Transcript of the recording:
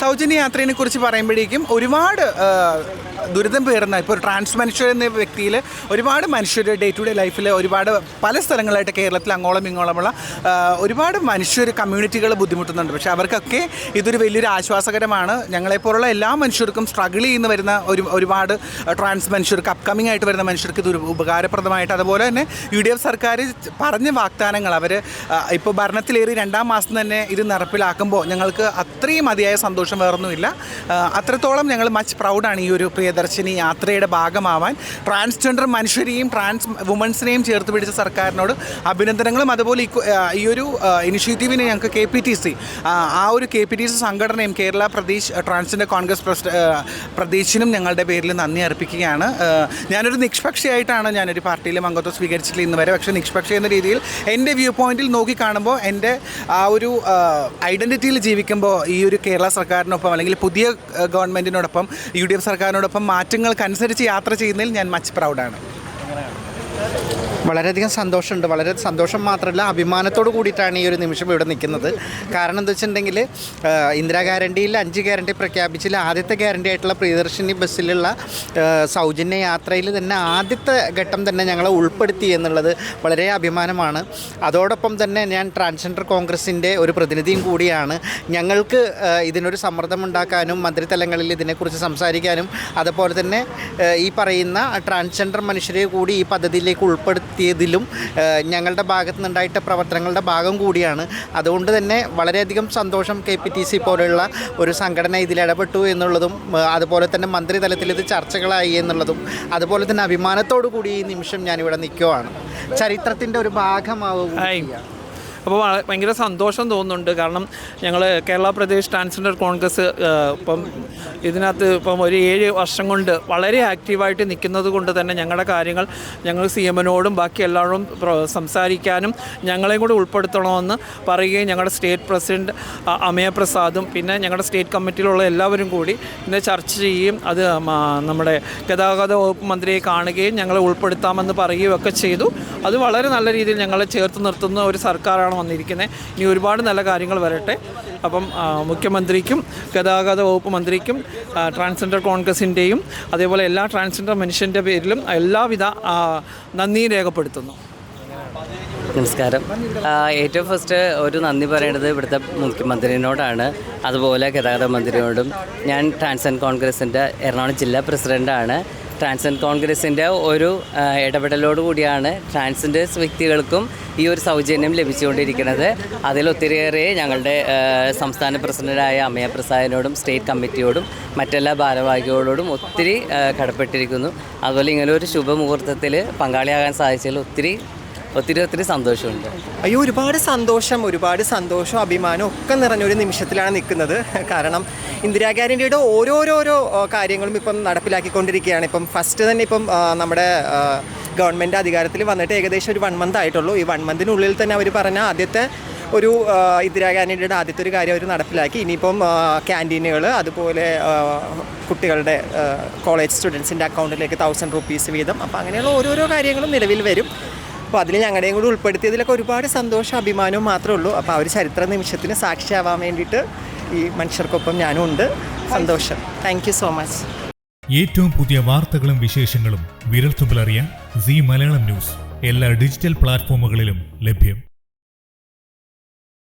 സൗജന്യ യാത്രയെ കുറിച്ച് പറയുമ്പോഴേക്കും ഒരുപാട് ദുരിതം പേറുന്ന ഇപ്പോൾ ട്രാൻസ് മനുഷ്യർ എന്ന വ്യക്തിയിൽ ഒരുപാട് മനുഷ്യർ ഡേ ടു ഡേ ലൈഫിൽ ഒരുപാട് പല സ്ഥലങ്ങളായിട്ട് കേരളത്തിൽ അങ്ങോളം ഇങ്ങോളമുള്ള ഒരുപാട് മനുഷ്യർ കമ്മ്യൂണിറ്റികൾ ബുദ്ധിമുട്ടുന്നുണ്ട്. പക്ഷേ അവർക്കൊക്കെ ഇതൊരു വലിയൊരു ആശ്വാസകരമാണ്. ഞങ്ങളെപ്പോലുള്ള എല്ലാ മനുഷ്യർക്കും സ്ട്രഗിൾ ചെയ്യുന്ന വരുന്ന ഒരുപാട് ട്രാൻസ് മനുഷ്യർക്ക് അപ്കമിങ് ആയിട്ട് വരുന്ന മനുഷ്യർക്ക് ഇതൊരു ഉപകാരപ്രദമായിട്ട്, അതുപോലെ തന്നെ UDF സർക്കാർ പറഞ്ഞ വാഗ്ദാനങ്ങൾ അവർ ഇപ്പോൾ ഭരണത്തിലേറി 2-ാം മാസം തന്നെ ഇത് നടപ്പിലാക്കുമ്പോൾ ഞങ്ങൾക്ക് അത്രയും അതിയായ സന്തോഷം വേറൊന്നുമില്ല. അത്രത്തോളം ഞങ്ങൾ മച്ച് പ്രൗഡാണ് ഈ ഒരു പ്രിയദർശിനി യാത്രയുടെ ഭാഗമാവാൻ. ട്രാൻസ്ജെൻഡർ മനുഷ്യരെയും ട്രാൻസ് വുമൻസിനെയും ചേർത്ത് പിടിച്ച സർക്കാരിനോട് അഭിനന്ദനങ്ങളും. അതുപോലെ ഈ ഒരു ഇനിഷ്യേറ്റീവിനെ ഞങ്ങൾക്ക് KPTC ആ ഒരു KPTC സംഘടനയും കേരള പ്രദേശ് ട്രാൻസ്ജെൻഡർ കോൺഗ്രസ് പ്രദേശിനും ഞങ്ങളുടെ പേരിൽ നന്ദി അർപ്പിക്കുകയാണ്. ഞാനൊരു നിഷ്പക്ഷയായിട്ടാണ് ഞാനൊരു പാർട്ടിയിലും അംഗത്വം സ്വീകരിച്ചിട്ടില്ല ഇന്ന് വരെ. പക്ഷേ നിഷ്പക്ഷ എന്ന രീതിയിൽ എൻ്റെ വ്യൂ പോയിന്റിൽ നോക്കിക്കാണുമ്പോൾ എൻ്റെ ആ ഒരു ഐഡൻറ്റിറ്റിയിൽ ജീവിക്കുമ്പോൾ ഈ ഒരു കേരള സർക്കാരിനൊപ്പം അല്ലെങ്കിൽ പുതിയ ഗവൺമെൻറ്റിനോടൊപ്പം UDF സർക്കാരിനോടൊപ്പം മാറ്റങ്ങൾക്കനുസരിച്ച് യാത്ര ചെയ്യുന്നതിൽ ഞാൻ മച്ച് പ്രൗഡാണ്. വളരെയധികം സന്തോഷമുണ്ട്. വളരെ സന്തോഷം മാത്രമല്ല, അഭിമാനത്തോട് കൂടിയിട്ടാണ് ഈ ഒരു നിമിഷം ഇവിടെ നിൽക്കുന്നത്. കാരണം എന്താ വെച്ചിട്ടുണ്ടെങ്കിൽ ഇന്ദിരാ ഗ്യാരണ്ടിയിൽ 5 ഗ്യാരണ്ടി പ്രഖ്യാപിച്ചിൽ ആദ്യത്തെ ഗ്യാരണ്ടി ആയിട്ടുള്ള പ്രിയദർശിനി ബസ്സിലുള്ള സൗജന്യ യാത്രയിൽ തന്നെ ആദ്യത്തെ ഘട്ടം തന്നെ ഞങ്ങളെ ഉൾപ്പെടുത്തി എന്നുള്ളത് വളരെ അഭിമാനമാണ്. അതോടൊപ്പം തന്നെ ഞാൻ ട്രാൻസ്ജെൻഡർ കോൺഗ്രസിൻ്റെ ഒരു പ്രതിനിധിയും കൂടിയാണ്. ഞങ്ങൾക്ക് ഇതിനൊരു സമ്മർദ്ദമുണ്ടാക്കാനും മന്ത്രിതലങ്ങളിൽ ഇതിനെക്കുറിച്ച് സംസാരിക്കാനും അതുപോലെ തന്നെ ഈ പറയുന്ന ട്രാൻസ്ജെൻഡർ മനുഷ്യരെ കൂടി ഈ പദ്ധതിയിലേക്ക് ഉൾപ്പെടുത്തിയതിലും ഞങ്ങളുടെ ഭാഗത്തു നിന്നുണ്ടായിട്ട പ്രവർത്തനങ്ങളുടെ ഭാഗം കൂടിയാണ്. അതുകൊണ്ട് തന്നെ വളരെയധികം സന്തോഷം KPTC പോലെയുള്ള ഒരു സംഘടന ഇതിൽ ഇടപെട്ടു എന്നുള്ളതും അതുപോലെ തന്നെ മന്ത്രിതലത്തിൽ ഇത് ചർച്ചകളായി എന്നുള്ളതും അതുപോലെ തന്നെ അഭിമാനത്തോടു കൂടി ഈ നിമിഷം ഞാനിവിടെ നിൽക്കുവാണ്. ചരിത്രത്തിൻ്റെ ഒരു ഭാഗമാവുകയാണ്. അപ്പോൾ ഭയങ്കര സന്തോഷം തോന്നുന്നുണ്ട്. കാരണം ഞങ്ങൾ കേരള പ്രദേശ് ട്രാൻസ്ജെൻഡർ കോൺഗ്രസ് ഇപ്പം ഇതിനകത്ത് ഇപ്പം ഒരു 7 വർഷം കൊണ്ട് വളരെ ആക്റ്റീവായിട്ട് നിൽക്കുന്നത് കൊണ്ട് തന്നെ ഞങ്ങളുടെ കാര്യങ്ങൾ ഞങ്ങൾ CMനോടും ബാക്കി എല്ലാവരും സംസാരിക്കാനും ഞങ്ങളെയും കൂടി ഉൾപ്പെടുത്തണമെന്ന് പറയുകയും ഞങ്ങളുടെ സ്റ്റേറ്റ് പ്രസിഡൻറ്റ് അമയ പ്രസാദും പിന്നെ ഞങ്ങളുടെ സ്റ്റേറ്റ് കമ്മിറ്റിയിലുള്ള എല്ലാവരും കൂടി ഇന്ന് ചർച്ച ചെയ്യുകയും അത് നമ്മുടെ ഗതാഗത വകുപ്പ് മന്ത്രിയെ കാണുകയും ഞങ്ങളെ ഉൾപ്പെടുത്താമെന്ന് പറയുകയും ഒക്കെ ചെയ്തു. അത് വളരെ നല്ല രീതിയിൽ ഞങ്ങളെ ചേർത്ത് നിർത്തുന്ന ഒരു സർക്കാരാണ് വന്നിരിക്കുന്നത്. ഇനി ഒരുപാട് നല്ല കാര്യങ്ങൾ വരട്ടെ. അപ്പം മുഖ്യമന്ത്രിക്കും ഗതാഗത വകുപ്പ് മന്ത്രിക്കും ട്രാൻസ്ജെൻഡർ കോൺഗ്രസിൻ്റെയും അതേപോലെ എല്ലാ ട്രാൻസ്ജെൻഡർ മനുഷ്യൻ്റെ പേരിലും എല്ലാവിധ നന്ദിയും രേഖപ്പെടുത്തുന്നു. നമസ്കാരം. ഏറ്റവും ഫസ്റ്റ് ഒരു നന്ദി പറയേണ്ടത് ഇവിടുത്തെ മുഖ്യമന്ത്രിയോടാണ്, അതുപോലെ ഗതാഗത മന്ത്രിയോടും. ഞാൻ ട്രാൻസ്ജെൻഡർ കോൺഗ്രസിൻ്റെ എറണാകുളം ജില്ലാ പ്രസിഡൻ്റാണ്. ട്രാൻസ്ജെൻഡർ കോൺഗ്രസിൻ്റെ ഒരു ഇടപെടലോടുകൂടിയാണ് ട്രാൻസ്ജെൻഡേഴ്സ് വ്യക്തികൾക്കും ഈ ഒരു സൗജന്യം ലഭിച്ചുകൊണ്ടിരിക്കുന്നത്. അതിലൊത്തിരിയേറെ ഞങ്ങളുടെ സംസ്ഥാന പ്രസിഡൻ്റായ അമയ പ്രസാദിനോടും സ്റ്റേറ്റ് കമ്മിറ്റിയോടും മറ്റെല്ലാ ഭാരവാഹികളോടും ഒത്തിരി കടപ്പെട്ടിരിക്കുന്നു. അതുപോലെ ഇങ്ങനെ ഒരു ശുഭമുഹൂർത്തത്തിൽ പങ്കാളിയാകാൻ സാധിച്ചതിൽ ഒത്തിരി സന്തോഷമുണ്ട്. അയ്യോ, ഒരുപാട് സന്തോഷം അഭിമാനം ഒക്കെ നിറഞ്ഞൊരു നിമിഷത്തിലാണ് നിൽക്കുന്നത്. കാരണം ഇന്ദിരാ ഗ്യാരണ്ടിയുടെ ഓരോരോ കാര്യങ്ങളും ഇപ്പം നടപ്പിലാക്കിക്കൊണ്ടിരിക്കുകയാണ്. ഇപ്പം ഫസ്റ്റ് തന്നെ ഇപ്പം നമ്മുടെ ഗവൺമെൻറ് അധികാരത്തിൽ വന്നിട്ട് ഏകദേശം ഒരു 1 മന്ത് ആയിട്ടുള്ളൂ. ഈ 1 മന്തിനുള്ളിൽ തന്നെ അവർ പറഞ്ഞ ആദ്യത്തെ ഒരു ഇന്ദിരാ ഗ്യാരണ്ടിയുടെ ആദ്യത്തെ ഒരു കാര്യം അവർ നടപ്പിലാക്കി. ഇനിയിപ്പം ക്യാൻറ്റീനുകൾ, അതുപോലെ കുട്ടികളുടെ കോളേജ് സ്റ്റുഡൻസിൻ്റെ അക്കൗണ്ടിലേക്ക് 1000 രൂപീസ് വീതം. അപ്പോൾ അങ്ങനെയുള്ള ഓരോരോ കാര്യങ്ങളും നിലവിൽ വരും. അപ്പോൾ അതിൽ ഞങ്ങളുടെയും കൂടി ഉൾപ്പെടുത്തിയതിലൊക്കെ ഒരുപാട് സന്തോഷം അഭിമാനവും മാത്രമേ ഉള്ളൂ. അപ്പോൾ ആ ഒരു ചരിത്ര നിമിഷത്തിന് സാക്ഷിയാവാൻ വേണ്ടിയിട്ട് ഈ മനുഷ്യർക്കൊപ്പം ഞാനും ഉണ്ട്. സന്തോഷം. Thank you so much. ഏറ്റവും പുതിയ വാർത്തകളും വിശേഷങ്ങളും വിരൽത്തുമ്പിലറിയാൻ Zee മലയാളം ന്യൂസ് എല്ലാ ഡിജിറ്റൽ പ്ലാറ്റ്ഫോമുകളിലും ലഭ്യം.